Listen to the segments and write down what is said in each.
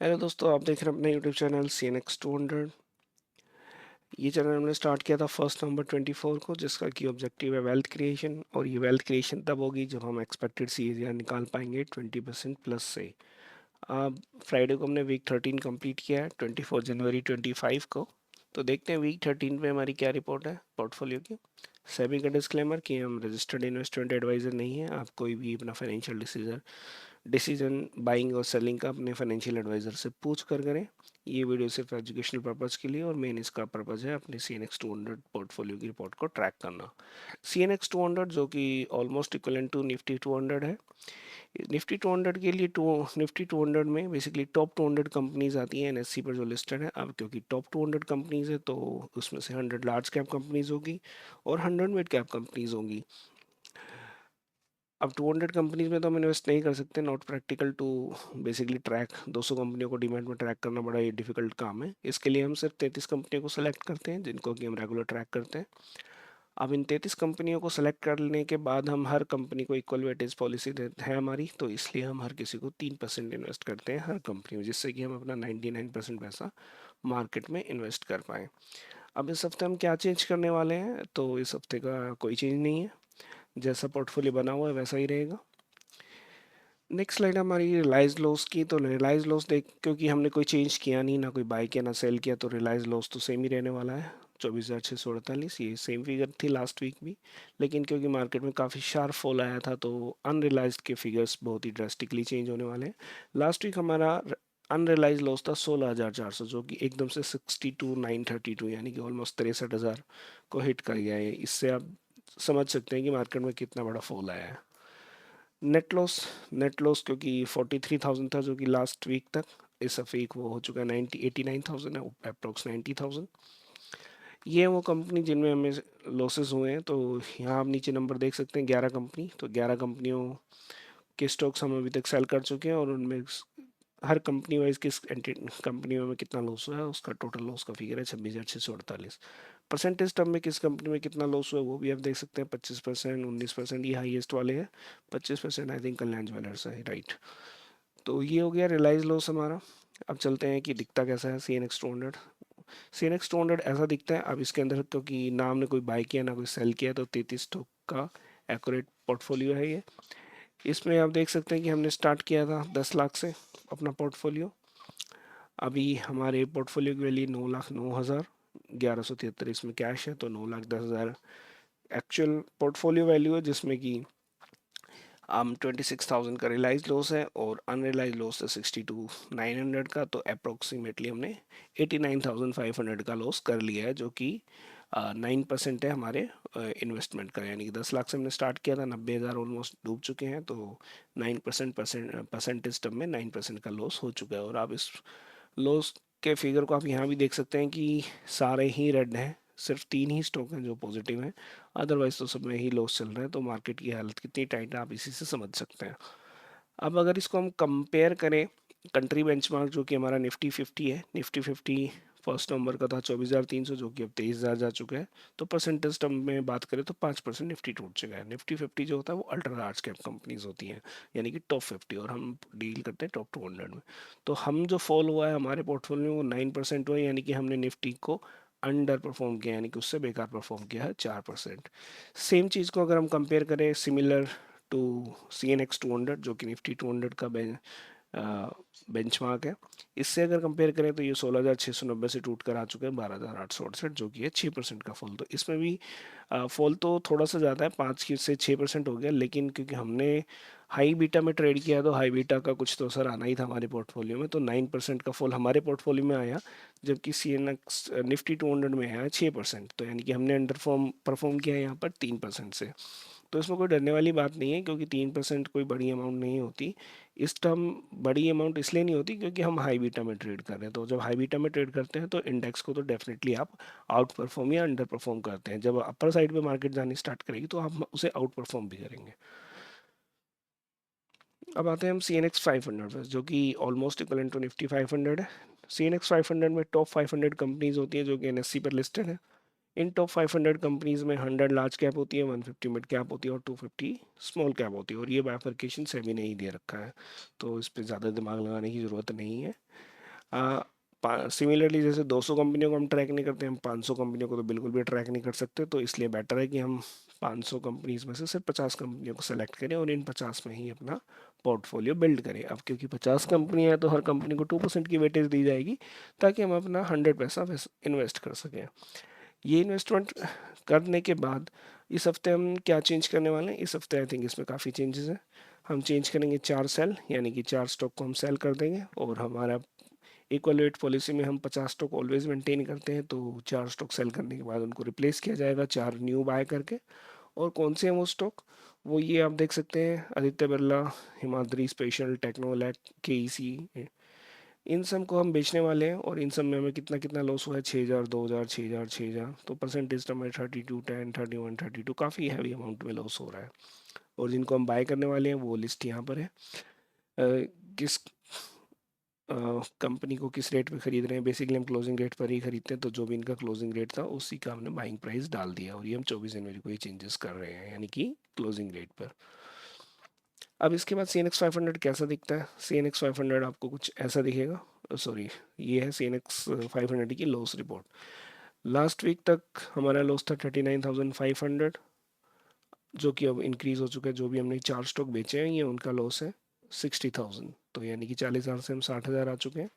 Hello दोस्तों, आप देख रहे हैं अपने YouTube channel C N X 200। ये चैनल हमने स्टार्ट किया था 1 नवंबर 2024 को, जिसका की ऑब्जेक्टिव है वेल्थ क्रिएशन। और ये वेल्थ क्रिएशन तब होगी जब हम एक्सपेक्टेड सी निकाल पाएंगे 20% प्लस से। अब फ्राइडे को हमने वीक 13 कंप्लीट किया है 24 जनवरी 2025 को। तो देखते हैं वीक 13 पे हमारी क्या रिपोर्ट है पोर्टफोलियो की। सेबी का डिस्क्लेमर कि हम रजिस्टर्ड इन्वेस्टमेंट एडवाइज़र नहीं है। आप कोई भी अपना फाइनेंशियल डिसीजन बाइंग और सेलिंग का अपने फाइनेंशियल एडवाइज़र से पूछ कर करें। ये वीडियो सिर्फ एजुकेशनल पर्पज़ के लिए और मेन इसका पर्पज़ है अपने सी एन एक्स 200 पोर्टफोलियो की रिपोर्ट को ट्रैक करना। सी एन एक्स 200 जो कि ऑलमोस्ट इक्वलेंट टू निफ्टी 200 है। निफ्टी 200 के लिए निफ्टी 200 में बेसिकली टॉप 200 कंपनीज आती हैं एनएससी पर जो लिस्टेड है। अब क्योंकि टॉप 200 कंपनीज है तो उसमें से 100 लार्ज कैप कंपनीज होगी और 100 मिड कैप कंपनीज होंगी। अब 200 कंपनीज में तो हम इन्वेस्ट नहीं कर सकते, not practical to basically track 200 कंपनियों को डिमेट में ट्रैक करना बड़ा ही डिफिकल्ट काम है। इसके लिए हम सिर्फ 33 कंपनियों को सेलेक्ट करते हैं जिनको कि हम रेगुलर ट्रैक करते हैं। अब इन 33 कंपनियों को सेलेक्ट करने के बाद हम हर कंपनी को इक्वल वेटेज पॉलिसी देते हैं हमारी, तो इसलिए हम हर किसी को 3% इन्वेस्ट करते हैं हर कंपनी में, जिससे कि हम अपना 99% पैसा मार्केट में इन्वेस्ट कर पाएँ। अब इस हफ्ते हम क्या चेंज करने वाले हैं, तो इस हफ्ते का कोई चेंज नहीं है, जैसा पोर्टफोलियो बना हुआ है वैसा ही रहेगा। नेक्स्ट स्लाइड हमारी रिलाइज लॉस की। तो रिलाइज लॉस देख, क्योंकि हमने कोई चेंज किया नहीं, ना कोई बाई किया ना सेल किया, तो रिलाइज लॉस तो सेम ही रहने वाला है 24,648। ये सेम फिगर थी लास्ट वीक भी, लेकिन क्योंकि मार्केट में काफ़ी शार्प फॉल आया था तो अनरिलाइज्ड के फिगर्स बहुत ही ड्रास्टिकली चेंज होने वाले हैं। लास्ट वीक हमारा अनरिलाइज लॉस था 16,400, जो कि एकदम से 62,932 यानी कि ऑलमोस्ट 63,000 को हिट कर गया है। इससे आप समझ सकते हैं कि मार्केट में कितना बड़ा फॉल आया है। नेट लॉस क्योंकि 43,000 था जो कि लास्ट वीक तक, इस वीक वो हो चुका है 89,000 है, अप्रोक्स 90,000। ये वो कंपनी जिनमें हमें लॉसेस हुए हैं। तो यहाँ आप नीचे नंबर देख सकते हैं 11 कंपनी। तो 11 कंपनियों के स्टॉक्स हम अभी तक सेल कर चुके हैं और उनमें हर कंपनी वाइज किस कंपनी में कितना लॉस हुआ है उसका टोटल लॉस का फिगर है 26,648। परसेंटेज टर्म में किस कंपनी में कितना लॉस हुआ है वो भी आप देख सकते हैं, 25%, 19%, ये हाईएस्ट वाले हैं। 25% आई थिंक कल्याण ज्वेलर्स है, राइट। तो ये हो गया रिलाइज लॉस हमारा। अब चलते हैं कि दिखता कैसा है C N X 200। C N X 200 ऐसा दिखता है। अब इसके अंदर क्योंकि ना हमने कोई बाई किया ना कोई सेल किया, तो 33 स्टॉक का एक्यूरेट पोर्टफोलियो है ये। इसमें आप देख सकते हैं कि हमने स्टार्ट किया था 10 लाख से अपना पोर्टफोलियो। अभी हमारे पोर्टफोलियो की वैल्यू 9,09,000, 1173 इसमें कैश है, तो 9,10,000 एक्चुअल पोर्टफोलियो वैल्यू है, जिसमें कि 26,000 का रियलाइज लॉस है और अनरियलाइज लॉस है 62,900 का। तो अप्रोक्सीमेटली हमने 89,500 का लॉस कर लिया है, जो कि 9% है हमारे इन्वेस्टमेंट का। यानी कि 10 लाख से हमने स्टार्ट किया था, 90,000 ऑलमोस्ट डूब चुके हैं, तो 9% परसेंटेज टर्म में 9% का लॉस हो चुका है। और आप इस लॉस के फिगर को आप यहाँ भी देख सकते हैं कि सारे ही रेड हैं, सिर्फ 3 ही स्टॉक हैं जो पॉजिटिव हैं, अदरवाइज तो सब में ही लॉस चल रहा है। तो मार्केट की हालत कितनी टाइट है आप इसी से समझ सकते हैं। अब अगर इसको हम कंपेयर करें कंट्री बेंचमार्क जो कि हमारा निफ्टी 50 है, निफ्टी 50 1 नवंबर का था 24,300, जो कि अब 23,000 जा चुका है। तो परसेंटेज टर्म में बात करें तो 5% निफ्टी टूट चुका है। निफ्टी 50 जो होता है वो अल्ट्रा लार्ज कैप कंपनीज होती हैं, यानी कि टॉप 50, और हम डील करते हैं टॉप 200 में। तो हम जो फॉल हुआ है हमारे पोर्टफोलियो में वो 9% हुआ है, यानी कि हमने निफ्टी को अंडर परफॉर्म किया, यानी कि उससे बेकार परफॉर्म किया है 4%। सेम चीज़ को अगर हम कंपेयर करें similar to C N X 200 जो कि निफ्टी 200 का बेंचमार्क है, इससे अगर कंपेयर करें तो ये 16,690 से टूट कर आ चुके हैं 12,868, जो कि है 6% का फॉल। तो इसमें भी फॉल तो थोड़ा सा ज़्यादा है, 5 से 6% हो गया, लेकिन क्योंकि हमने हाई बीटा में ट्रेड किया तो हाई बीटा का कुछ तो असर आना ही था हमारे पोर्टफोलियो में। तो 9% का फॉल हमारे पोर्टफोलियो में आया, जबकि सी एन एक्स निफ्टी 200 में आया 6%। तो यानी कि हमने अंडर परफॉर्म किया है यहाँ पर 3% से। तो इसमें कोई डरने वाली बात नहीं है, क्योंकि 3% कोई बड़ी अमाउंट नहीं होती। इस टर्म बड़ी अमाउंट इसलिए नहीं होती क्योंकि हम हाई बीटा में ट्रेड कर रहे हैं। तो जब हाई बीटा में ट्रेड करते हैं तो इंडेक्स को तो डेफिनेटली आप आउट परफॉर्म या अंडर परफॉर्म करते हैं। जब अपर साइड पे मार्केट जानी स्टार्ट करेगी तो आप उसे आउट परफॉर्म भी करेंगे। अब आते हैं हम सी एन एक्स 500 पर, जो कि ऑलमोस्ट इक्वलेंट टू निफ्टी 500 है। सी एन एक्स 500 में टॉप 500 कंपनीज होती हैं जो कि एन एस सी पर लिस्टेड है। इन टॉप 500 कंपनीज में 100 लार्ज कैप होती है, 150 मिड कैप होती है और 250 स्मॉल कैप होती है, और ये बाइफरकेशन सेबी ने ही दे रखा है, तो इस पर ज़्यादा दिमाग लगाने की ज़रूरत नहीं है। सिमिलरली जैसे 200 कंपनियों को हम ट्रैक नहीं करते, हम 500 कंपनियों को तो बिल्कुल भी ट्रैक नहीं कर सकते, तो इसलिए बेटर है कि हम 500 कंपनीज में से सिर्फ 50 कंपनियों को सेलेक्ट करें और इन 50 में ही अपना पोर्टफोलियो बिल्ड करें। अब क्योंकि 50 कंपनियां हैं तो हर कंपनी को 2% की वेटेज दी जाएगी, ताकि हम अपना 100 पैसा इन्वेस्ट कर सकें। ये इन्वेस्टमेंट करने के बाद इस हफ्ते हम क्या चेंज करने वाले हैं? इस हफ्ते आई थिंक इसमें काफ़ी चेंजेस हैं। हम चेंज करेंगे 4 सेल, यानी कि 4 स्टॉक को हम सेल कर देंगे, और हमारा इक्वल वेट पॉलिसी में हम 50 स्टॉक ऑलवेज मेंटेन करते हैं, तो 4 स्टॉक सेल करने के बाद उनको रिप्लेस किया जाएगा 4 न्यू बाय करके। और कौन से हैं वो स्टॉक? वो ये आप देख सकते हैं, आदित्य बिरला, हिमाद्री स्पेशल, टेक्नोलैक, केईसी, इन सब को हम बेचने वाले हैं। और इन सब में हमें कितना कितना लॉस हुआ है? 6,000, 2,000, 6,000, 6,000, तो परसेंटेज टर्म में 32, 10, 31, 32, काफ़ी हैवी अमाउंट में लॉस हो रहा है। और जिनको हम बाय करने वाले हैं वो लिस्ट यहाँ पर है। किस कंपनी को किस रेट पे खरीद रहे हैं? बेसिकली हम क्लोजिंग रेट पर ही खरीदते हैं, तो जो भी इनका क्लोजिंग रेट था उसी का हमने बाइंग प्राइस डाल दिया, और ये हम 24 जनवरी को ये चेंजेस कर रहे हैं, यानी कि क्लोजिंग रेट पर। अब इसके बाद CNX 500 कैसा दिखता है? CNX 500 आपको कुछ ऐसा दिखेगा। सॉरी, ये है CNX 500 की लॉस रिपोर्ट। लास्ट वीक तक हमारा लॉस था 39,500, जो कि अब इंक्रीज हो चुका है। जो भी हमने 4 स्टॉक बेचे हैं ये उनका लॉस है 60,000, तो यानी कि 40,000 से हम 60,000 आ चुके हैं।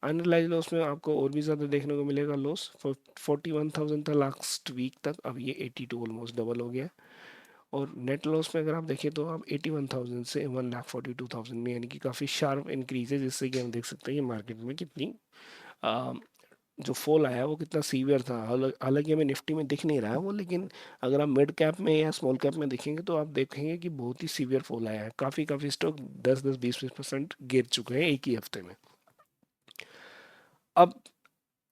अनरिलाइज लॉस में आपको और भी ज़्यादा देखने को मिलेगा लॉस। 41,000 था लास्ट वीक तक, अब ये 82 ऑलमोस्ट डबल हो गया है। और नेट लॉस में अगर आप देखें तो आप 81,000 से 1,42,000 में, यानी कि काफ़ी शार्प इंक्रीज है, जिससे कि हम देख सकते हैं कि मार्केट में कितनी आ, जो फॉल आया है वो कितना सीवियर था। हालांकि हमें निफ्टी में दिख नहीं रहा है वो, लेकिन अगर आप मिड कैप में या स्मॉल कैप में देखेंगे तो आप देखेंगे कि बहुत ही सीवियर फॉल आया है। काफ़ी काफ़ी स्टॉक 10-10, 20-20% गिर चुके हैं एक ही हफ्ते में। अब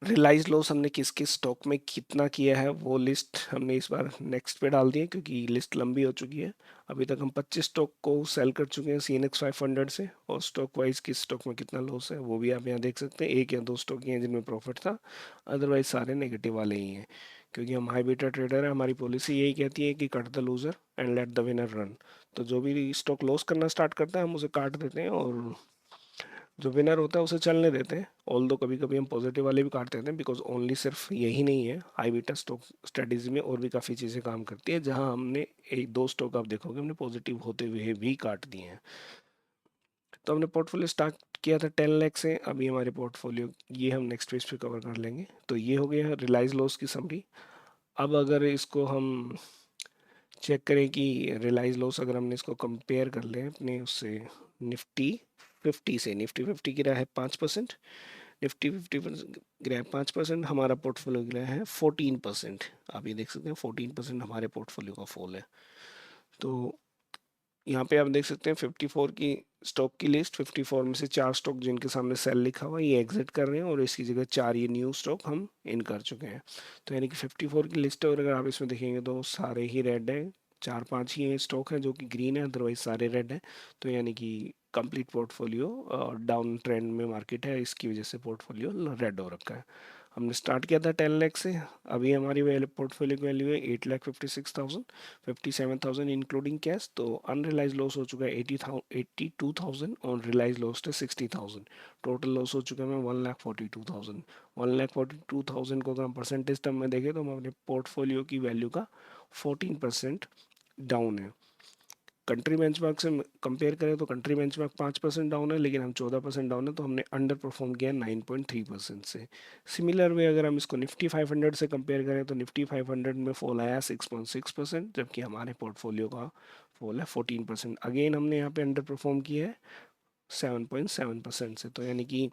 रियलाइज लॉस हमने किस किस स्टॉक में कितना किया है वो लिस्ट हमने इस बार नेक्स्ट पे डाल दी है, क्योंकि लिस्ट लंबी हो चुकी है। अभी तक हम 25 स्टॉक को सेल कर चुके हैं CNX 500 से, और स्टॉक वाइज किस स्टॉक में कितना लॉस है वो भी आप यहाँ देख सकते हैं। एक या दो स्टॉक ही हैं जिनमें प्रॉफिट था, अदरवाइज सारे नेगेटिव वाले ही हैं। क्योंकि हम हाई बीटा ट्रेडर है, हमारी पॉलिसी यही कहती है कि cut the loser and let the winner run. तो जो भी स्टॉक लॉस करना स्टार्ट करता है हम उसे काट देते हैं, और जो विनर होता है उसे चलने देते हैं। ऑल दो कभी कभी हम पॉजिटिव वाले भी काट देते हैं, बिकॉज ओनली सिर्फ यही नहीं है, हाई बीटा स्टॉक स्ट्रेटेजी में और भी काफ़ी चीज़ें काम करती है, जहां हमने एक दो स्टॉक आप देखोगे हमने पॉजिटिव होते हुए भी काट दिए हैं। तो हमने पोर्टफोलियो स्टार्ट किया था 10 लाख से, अभी हमारे पोर्टफोलियो ये हम नेक्स्ट पेज पे कवर कर लेंगे। तो ये हो गया रियलाइज लॉस की समरी। अब अगर इसको हम चेक करें कि रियलाइज लॉस, अगर हमने इसको कंपेयर कर लें अपने उससे निफ्टी 50 से, निफ्टी 50 गिरा है 5%, निफ्टी 50 गिरा है 5%, हमारा पोर्टफोलियो गिरा है 14%। आप ये देख सकते हैं 14% हमारे पोर्टफोलियो का फॉल है। तो यहाँ पे आप देख सकते हैं 54 की स्टॉक की लिस्ट, 54 में से 4 स्टॉक जिनके सामने सेल लिखा हुआ है ये एग्जिट कर रहे हैं, और इसकी जगह 4 ये न्यू स्टॉक हम इन कर चुके हैं। तो यानी कि 54 की लिस्ट है, और अगर आप इसमें देखेंगे तो सारे ही रेड है, 4-5 ही स्टॉक है जो कि ग्रीन है, अदरवाइज सारे रेड है। तो यानी कि कंप्लीट पोर्टफोलियो डाउन ट्रेंड में मार्केट है, इसकी वजह से पोर्टफोलियो रेड हो रखा है। हमने स्टार्ट किया था 10 लाख से, अभी हमारी वैल्यू पोर्टफोलियो की वैल्यू है 8,56,000, 57,000 इंक्लूडिंग कैश। तो अनरियलाइज लॉस हो चुका है 82,000, और रियलाइज लॉस है 60,000। टोटल लॉस हो चुका है 1,42,000। 1,42,000 को अगर हम परसेंटेज टर्म में देखें तो हम अपने पोर्टफोलियो की वैल्यू का 14% डाउन है। कंट्री बेंचमार्क से कंपेयर करें तो कंट्री बेंचमार्क 5% डाउन है, लेकिन हम 14% डाउन है, तो हमने अंडर परफॉर्म किया 9.3% से। सिमिलर वे अगर हम इसको निफ्टी 500 से कंपेयर करें तो निफ्टी 500 में फॉल आया 6.6%, जबकि हमारे पोर्टफोलियो का फॉल है 14%। अगेन हमने यहाँ पे अंडर परफॉर्म किया है 7.7% से। तो यानी कि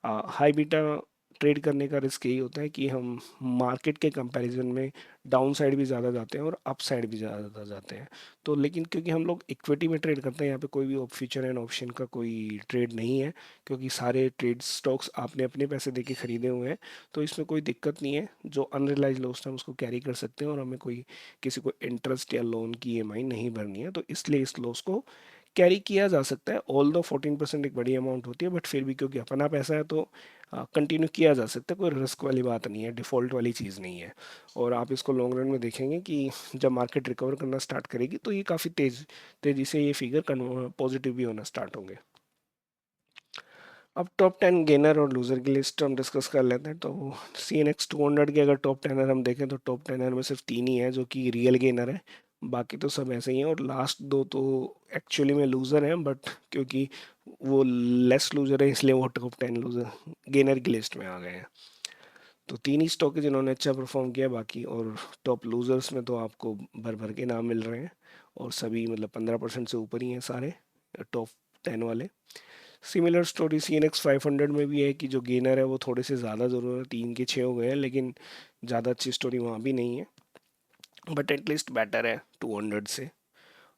हाई बीटा ट्रेड करने का रिस्क यही होता है कि हम मार्केट के कंपैरिजन में डाउन साइड भी ज़्यादा जाते हैं और अप साइड भी ज़्यादा जाते हैं। तो लेकिन क्योंकि हम लोग इक्विटी में ट्रेड करते हैं, यहाँ पे कोई भी फ्यूचर एंड ऑप्शन का कोई ट्रेड नहीं है, क्योंकि सारे ट्रेड स्टॉक्स आपने अपने पैसे देके खरीदे हुए हैं, तो इसमें कोई दिक्कत नहीं है। जो अनरियलाइज लॉस हम उसको कैरी कर सकते हैं, और हमें कोई किसी को इंटरेस्ट या लोन की EMI नहीं भरनी है, तो इसलिए इस लॉस को कैरी किया जा सकता है, ऑल दो 14% एक बड़ी अमाउंट होती है, बट फिर भी क्योंकि अपना पैसा है तो कंटिन्यू किया जा सकता है, कोई रिस्क वाली बात नहीं है, डिफ़ॉल्ट वाली चीज़ नहीं है। और आप इसको लॉन्ग रन में देखेंगे कि जब मार्केट रिकवर करना स्टार्ट करेगी तो ये काफ़ी तेज़ी से ये फिगर पॉजिटिव भी होना स्टार्ट होंगे। अब टॉप 10 गेनर और लूजर की लिस्ट हम डिस्कस कर लेते हैं। तो CNX 200 के अगर टॉप टेनर हम देखें तो टॉप टेनर में सिर्फ तीन ही है जो कि रियल गेनर है, बाकी तो सब ऐसे ही हैं। और लास्ट दो तो एक्चुअली में लूजर हैं, बट क्योंकि वो लेस लूजर है इसलिए वो टॉप 10 लूजर गेनर की लिस्ट में आ गए हैं। तो तीन ही स्टॉक है जिन्होंने अच्छा परफॉर्म किया, बाकी और टॉप लूजर्स में तो आपको भर भर के नाम मिल रहे हैं, और सभी मतलब 15% से ऊपर ही हैं सारे टॉप 10 वाले। सिमिलर स्टोरी CNX 500 में भी है कि जो गेनर है वो थोड़े से ज़्यादा ज़रूर है, 3 के 6 हो गए हैं, लेकिन ज़्यादा अच्छी स्टोरी वहाँ भी नहीं है, बट एटलीस्ट बेटर है 200 से।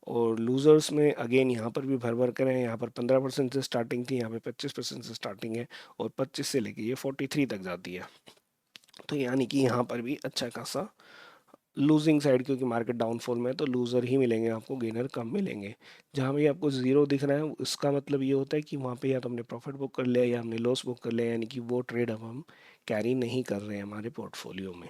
और लूजर्स में अगेन यहाँ पर भी भर भर कर है, यहाँ पर 15% से स्टार्टिंग थी, यहाँ पे 25% से स्टार्टिंग है, और 25 से लेके ये 43 तक जाती है। तो यानी कि यहाँ पर भी अच्छा खासा लूजिंग साइड, क्योंकि मार्केट डाउनफॉल में है तो लूज़र ही मिलेंगे आपको, गेनर कम मिलेंगे। जहाँ भी आपको ज़ीरो दिख रहा है उसका मतलब ये होता है कि वहाँ पे या तो हमने प्रॉफिट बुक कर लिया या हमने लॉस बुक कर लिया, यानी कि वो ट्रेड अब हम कैरी नहीं कर रहे हैं हमारे पोर्टफोलियो में।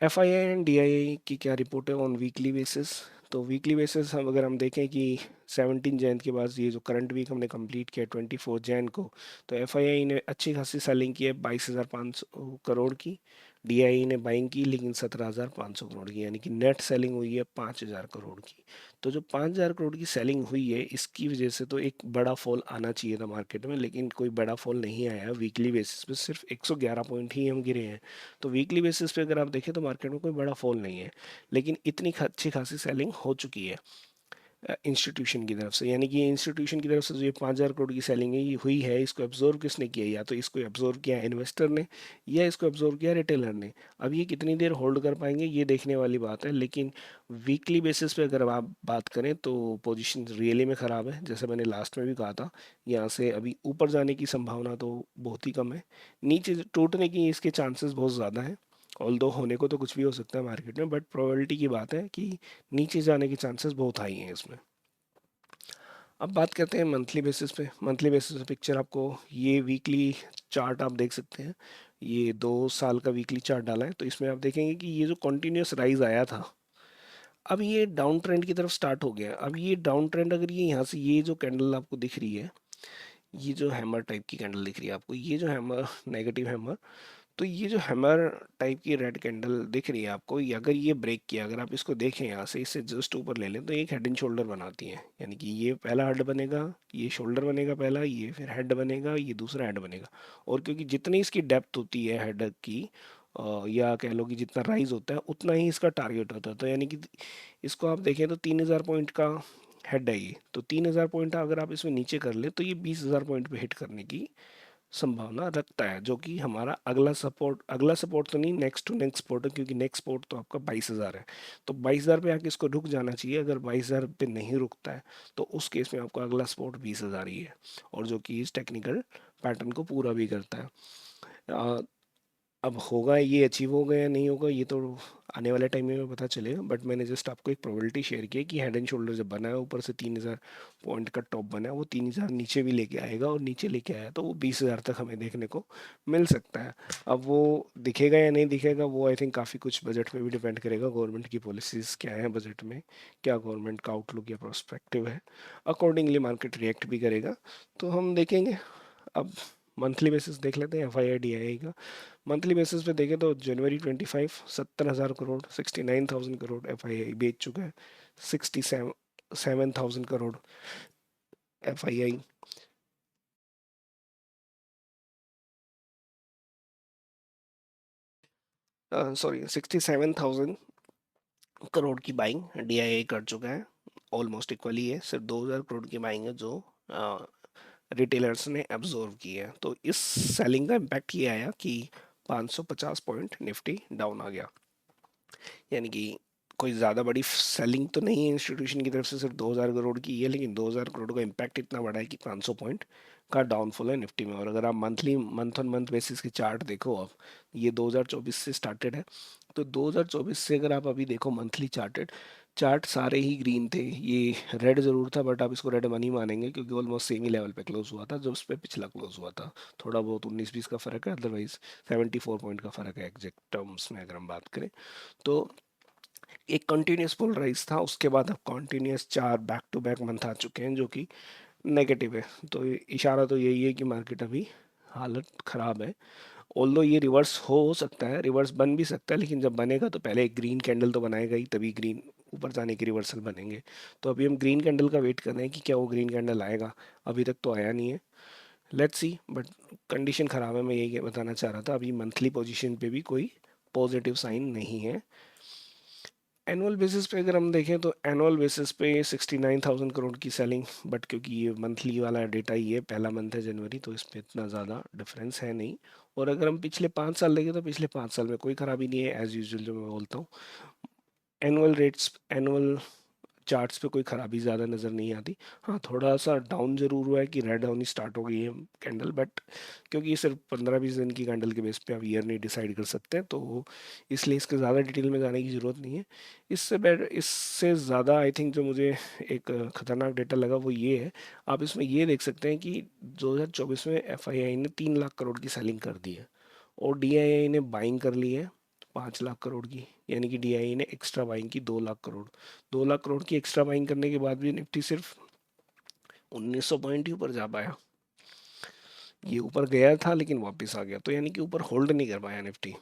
FII एंड DII की क्या रिपोर्ट है ऑन वीकली बेसिस। तो वीकली बेसिस हम अगर हम देखें कि 17 जैन के बाद ये जो करंट वीक हमने कंप्लीट किया 24 जैन को, तो FII ने अच्छी खासी सेलिंग की है 22,500 करोड़ की। DII ने बाइंग की लेकिन 17,500 करोड़ की, यानी कि नेट सेलिंग हुई है 5,000 करोड़ की। तो जो 5,000 करोड़ की सेलिंग हुई है इसकी वजह से तो एक बड़ा फॉल आना चाहिए था मार्केट में, लेकिन कोई बड़ा फॉल नहीं आया। वीकली बेसिस पे सिर्फ 111 पॉइंट ही हम गिरे हैं। तो वीकली बेसिस पे अगर आप देखें तो मार्केट में कोई बड़ा फॉल नहीं है, लेकिन इतनी अच्छी खासी सेलिंग हो चुकी है इंस्टीट्यूशन की तरफ से। यानी कि इंस्टीट्यूशन की तरफ से जो ये 5,000 करोड़ की सेलिंग है ये हुई है, इसको एब्जॉर्व किसने किया? या तो इसको एब्जॉर्व किया इन्वेस्टर ने, या इसको एब्जॉर्व किया रिटेलर ने। अब ये कितनी देर होल्ड कर पाएंगे ये देखने वाली बात है, लेकिन वीकली बेसिस पे अगर आप बात करें तो पोजीशन रियली में ख़राब है। जैसे मैंने लास्ट में भी कहा था, यहाँ से अभी ऊपर जाने की संभावना तो बहुत ही कम है, नीचे टूटने की इसके चांसेस बहुत ज़्यादा हैं। ऑल्दो होने को तो कुछ भी हो सकता है मार्केट में, बट प्रोबेबिलिटी की बात है कि नीचे जाने के चांसेस बहुत हाई हैं इसमें। अब बात करते हैं मंथली बेसिस पे। मंथली बेसिस पे पिक्चर आपको ये वीकली चार्ट आप देख सकते हैं, ये 2 साल का वीकली चार्ट डाला है, तो इसमें आप देखेंगे कि ये जो कॉन्टिन्यूस राइज आया था, अब ये डाउन ट्रेंड की तरफ स्टार्ट हो गया। अब ये डाउन ट्रेंड अगर ये यहाँ से ये जो कैंडल आपको दिख रही है, ये जो हैमर टाइप की कैंडल दिख रही है आपको, ये जो हैमर नेगेटिव हैमर, तो ये जो हैमर टाइप की रेड कैंडल दिख रही है आपको, ये अगर ये ब्रेक किया, अगर आप इसको देखें यहाँ से इससे जस्ट ऊपर ले लें तो एक हेड एंड शोल्डर बनाती है। यानी कि ये पहला हेड बनेगा, ये शोल्डर बनेगा पहला, ये फिर हेड बनेगा, ये दूसरा हेड बनेगा। और क्योंकि जितनी इसकी डेप्थ होती है हेड की, या कह लो कि जितना राइज होता है उतना ही इसका टारगेट होता है। तो यानी कि इसको आप देखें तो 3,000 पॉइंट का हेड है ये, तो 3,000 पॉइंट अगर आप इसमें नीचे कर ले तो ये 20,000 पॉइंट पे हिट करने की संभावना रखता है, जो कि हमारा अगला सपोर्ट तो नहीं, नेक्स्ट टू नेक्स्ट सपोर्ट है, क्योंकि नेक्स्ट सपोर्ट तो आपका 22,000 है। तो 22,000 पे आके इसको रुक जाना चाहिए। अगर 22,000 पे नहीं रुकता है तो उस केस में आपका अगला सपोर्ट 20,000 ही है, और जो कि इस टेक्निकल पैटर्न को पूरा भी करता है। अब होगा ये अचीव होगा या नहीं होगा ये तो आने वाले टाइम में पता चलेगा, बट मैंने जस्ट आपको एक प्रोबेबिलिटी शेयर की है कि हेड एंड शोल्डर जब बना है ऊपर से 3,000 पॉइंट का टॉप बना है, वो 3,000 नीचे भी लेके आएगा, और नीचे लेके आया तो वो 20,000 तक हमें देखने को मिल सकता है। अब वो दिखेगा या नहीं दिखेगा वो आई थिंक काफ़ी कुछ बजट पे भी डिपेंड करेगा, गवर्नमेंट की पॉलिसीज़ क्या है बजट में, क्या गवर्नमेंट का आउटलुक या प्रोस्पेक्टिव है, अकॉर्डिंगली मार्केट रिएक्ट भी करेगा। तो हम देखेंगे। अब मंथली बेसिस देख लेते हैं FII DII का। मंथली बेसिस पे देखें तो जनवरी 25 70,000 करोड़ 69,000 करोड़ FII बेच चुका है। 67,000 करोड़ FII, सॉरी 67,000 करोड़ की बाइंग DII कर चुका है। ऑलमोस्ट इक्वली है, सिर्फ 2,000 करोड़ की बाइंग है जो रिटेलर्स ने एब्जॉर्व की है। तो इस सेलिंग का इम्पैक्ट ये आया कि 550 पॉइंट निफ्टी डाउन आ गया। यानी कि कोई ज़्यादा बड़ी सेलिंग तो नहीं है इंस्टीट्यूशन की तरफ से, सिर्फ 2,000 करोड़ की है, लेकिन 2,000 करोड़ का इम्पैक्ट इतना बड़ा है कि 500 पॉइंट का डाउनफॉल है निफ्टी में। और अगर आप मंथ ऑन मंथ बेसिस की चार्ट देखो, आप ये 2024 से स्टार्टेड है, तो 2024 से अगर आप अभी देखो मंथली चार्टेड, चार्ट सारे ही ग्रीन थे, ये रेड ज़रूर था बट आप इसको रेड मनी मानेंगे क्योंकि ऑलमोस्ट सेम ही लेवल पे क्लोज हुआ था जो उस पे पिछला क्लोज हुआ था। थोड़ा बहुत 19-20 का फ़र्क है, अदरवाइज 74 पॉइंट का फ़र्क है एग्जैक्ट टर्म्स में अगर हम बात करें तो। एक कंटिन्यूस पुल राइज था, उसके बाद अब continuous 4 back to back month आ चुके हैं जो कि नेगेटिव है। तो इशारा तो यही है कि मार्केट अभी हालत ख़राब है। ऑल्दो ये रिवर्स हो सकता है, रिवर्स बन भी सकता है, लेकिन जब बनेगा तो पहले एक ग्रीन कैंडल तो बनाएगा ही, तभी ग्रीन ऊपर जाने के रिवर्सल बनेंगे। तो अभी हम ग्रीन कैंडल का वेट कर रहे हैं कि क्या वो ग्रीन कैंडल आएगा। अभी तक तो आया नहीं है, लेट्स सी। बट कंडीशन ख़राब है, मैं यही बताना चाह रहा था। अभी मंथली पोजीशन पे भी कोई पॉजिटिव साइन नहीं है। एनुअल बेसिस पे अगर हम देखें तो एनुअल बेसिस पे 69,000 करोड़ की सेलिंग, बट क्योंकि ये मंथली वाला डेटा ही है, पहला मंथ है जनवरी, तो इस पे इतना ज़्यादा डिफरेंस है नहीं। और अगर हम पिछले 5 साल देखें तो पिछले 5 साल में कोई ख़राबी नहीं है, एज़ यूजुअल जो मैं बोलता हूँ। एनुअल रेट्स, एनुअल चार्ट्स पे कोई ख़राबी ज़्यादा नज़र नहीं आती। हाँ, थोड़ा सा डाउन ज़रूर हुआ है कि रेड होनी स्टार्ट हो गई है कैंडल, बट क्योंकि ये सिर्फ 15-20 दिन की कैंडल के बेस पे आप ईयर नहीं डिसाइड कर सकते, तो इसलिए इसके ज़्यादा डिटेल में जाने की ज़रूरत नहीं है। इससे ज़्यादा आई थिंक जो मुझे एक ख़तरनाक डेटा लगा वो ये है। आप इसमें ये देख सकते हैं कि 2024 में FII ने 3 लाख करोड़ की सेलिंग कर दी है और DII ने बाइंग कर ली है 5 लाख करोड़ की। यानी कि DII ने एक्स्ट्रा बाइंग की 2 लाख करोड़। 2 लाख करोड़ की एक्स्ट्रा बाइंग करने के बाद भी निफ्टी सिर्फ 1900 पॉइंट ही ऊपर जा पाया। ये ऊपर गया था लेकिन वापस आ गया, तो यानी कि ऊपर होल्ड नहीं कर पाया निफ्टी।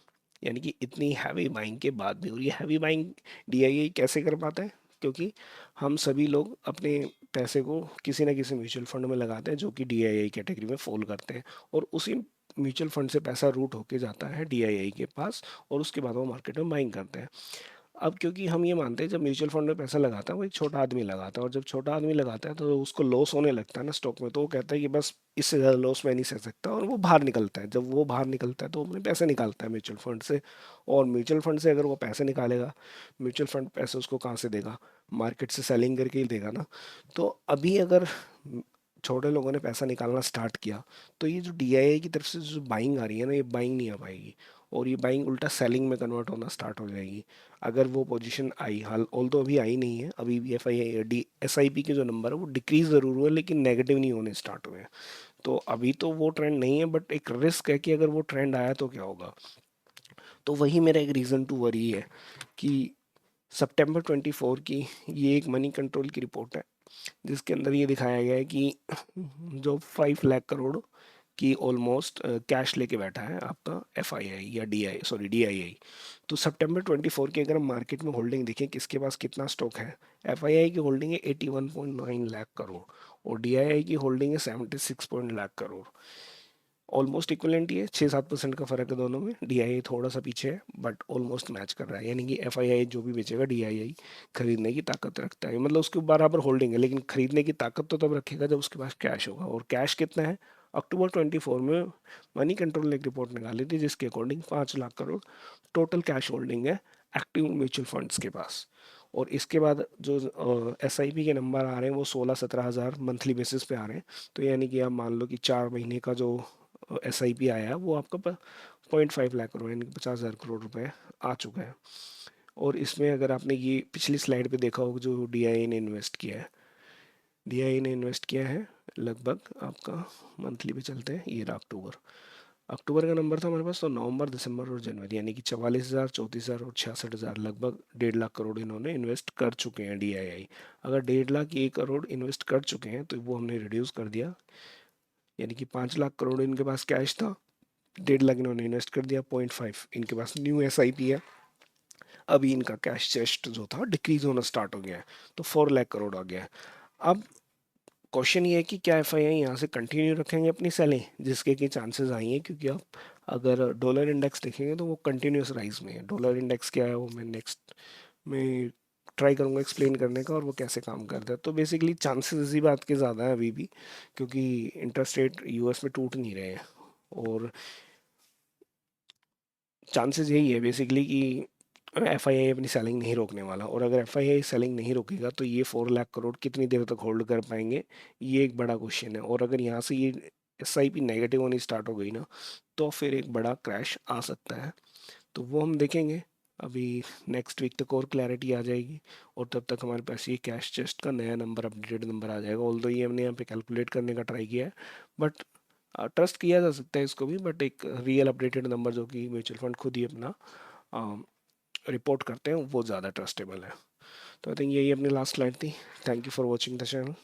यानी कि इतनी हैवी बाइंग के बाद भी। और ये हैवी बाइंग DII कैसे कर पाता है? क्योंकि हम सभी लोग अपने पैसे को किसी ना किसी म्यूचुअल फंड में लगाते हैं जो कि DII कैटेगरी में फॉल करते हैं, और उसी म्यूचुअल फंड से पैसा रूट होके जाता है DII के पास, और उसके बाद वो मार्केट में बाइंग करते हैं। अब क्योंकि हम ये मानते हैं जब म्यूचुअल फंड में पैसा लगाता है वो एक छोटा आदमी लगाता है, और जब छोटा आदमी लगाता है तो उसको लॉस होने लगता है ना स्टॉक में, तो वो कहता है कि बस इससे ज़्यादा लॉस मैं नहीं सह सकता, और वो बाहर निकलता है। जब वो बाहर निकलता है तो वो अपने पैसे निकालता है म्यूचुअल फंड से। और म्यूचुअल फंड से अगर वो पैसे निकालेगा, म्यूचुअल फंड पैसे उसको कहाँ से देगा? मार्केट से सेलिंग करके ही देगा ना। तो अभी अगर छोटे लोगों ने पैसा निकालना स्टार्ट किया तो ये जो DII की तरफ से जो बाइंग आ रही है ना, ये बाइंग नहीं आ पाएगी, और ये बाइंग उल्टा सेलिंग में कन्वर्ट होना स्टार्ट हो जाएगी। अगर वो पोजीशन आई, हाल ऑल तो अभी आई नहीं है, अभी भी SIP के जो नंबर है वो डिक्रीज ज़रूर हुए लेकिन नेगेटिव नहीं होने स्टार्ट हुए हैं। तो अभी तो वो ट्रेंड नहीं है, बट एक रिस्क है कि अगर वो ट्रेंड आया तो क्या होगा। तो वही मेरा एक रीज़न टू वरी है कि सितंबर 24 की ये एक मनी कंट्रोल की रिपोर्ट है जिसके अंदर ये दिखाया गया है कि जो 5 लाख करोड़ की ऑलमोस्ट कैश लेके बैठा है आपका FII या DII। तो सितंबर 24 की अगर हम मार्केट में होल्डिंग देखें किसके पास कितना स्टॉक है, FII की होल्डिंग है 81.9 लाख करोड़ और DII की होल्डिंग है 76 लाख करोड़। ऑलमोस्ट इक्वलेंट ही है, 6-7% का फर्क है दोनों में। DII थोड़ा सा पीछे है बट ऑलमोस्ट मैच कर रहा है, यानी कि FII जो भी बेचेगा DII खरीदने की ताकत रखता है। मतलब उसके बराबर होल्डिंग है, लेकिन खरीदने की ताकत तो तब रखेगा जब उसके पास कैश होगा। और कैश कितना है? अक्टूबर 24 में मनी कंट्रोल ने एक रिपोर्ट निकाली थी जिसके according 5 lakh crore total cash holding है एक्टिव म्यूचुअल फंड्स के पास। और इसके बाद जो SIP के नंबर आ रहे हैं वो 16-17 हज़ार मंथली बेसिस पे आ रहे हैं। तो यानी कि आप मान लो कि 4 महीने का जो SIP आया है वो आपका 0.5 लाख करोड़ यानी कि 50,000 करोड़ रुपए आ चुका है। और इसमें अगर आपने ये पिछली स्लाइड पे देखा होगा जो DII ने इन्वेस्ट किया है, DII ने इन्वेस्ट किया है लगभग आपका, मंथली पे चलते हैं, ये रहा अक्टूबर। अक्टूबर का नंबर था हमारे पास, तो नवंबर दिसंबर और जनवरी यानी कि 44,000, 34,000 और 66,000, लगभग 1.5 लाख करोड़ इन्होंने इन्वेस्ट कर चुके हैं DII। अगर 1.5 लाख 1 करोड़ इन्वेस्ट कर चुके हैं तो वो हमने रिड्यूस कर दिया, यानी कि 5 लाख करोड़ इनके पास कैश था, 1.5 लाख इन्होंने इन्वेस्ट कर दिया, 0.5 इनके पास न्यू SIP है। अभी इनका कैश चेस्ट जो था डिक्रीज होना स्टार्ट हो गया है, तो 4 लाख करोड़ आ गया है। अब क्वेश्चन ये है कि क्या FII यहाँ से कंटिन्यू रखेंगे अपनी सेलिंग, जिसके की चांसेस आई हैं, क्योंकि आप अगर डॉलर इंडेक्स देखेंगे तो वो कंटिन्यूस राइज में है। डॉलर इंडेक्स क्या है वो मैं नेक्स्ट में ट्राई करूँगा एक्सप्लेन करने का, और वो कैसे काम करता है। तो बेसिकली चांसेस इसी बात के ज़्यादा है अभी भी, क्योंकि इंटरेस्ट रेट US में टूट नहीं रहे हैं, और चांसेस यही है बेसिकली कि FII अपनी सेलिंग नहीं रोकने वाला। और अगर FII सेलिंग नहीं रोकेगा तो ये 4 लाख करोड़ कितनी देर तक होल्ड कर पाएंगे, ये एक बड़ा क्वेश्चन है। और अगर यहाँ से ये SIP नेगेटिव होनी स्टार्ट हो गई ना, तो फिर एक बड़ा क्रैश आ सकता है, तो वो हम देखेंगे। अभी नेक्स्ट वीक तक और क्लैरिटी आ जाएगी, और तब तक हमारे पास ये कैश चेस्ट का नया नंबर, अपडेटेड नंबर आ जाएगा। ऑल्दो ये हमने यहाँ पे कैलकुलेट करने का ट्राई किया है, बट ट्रस्ट किया जा सकता है इसको भी, बट एक रियल अपडेटेड नंबर जो कि म्यूचुअल फंड खुद ही अपना रिपोर्ट करते हैं वो ज़्यादा ट्रस्टेबल है। तो आई थिंक यही अपनी लास्ट स्लाइड थी। Thank you for watching the channel.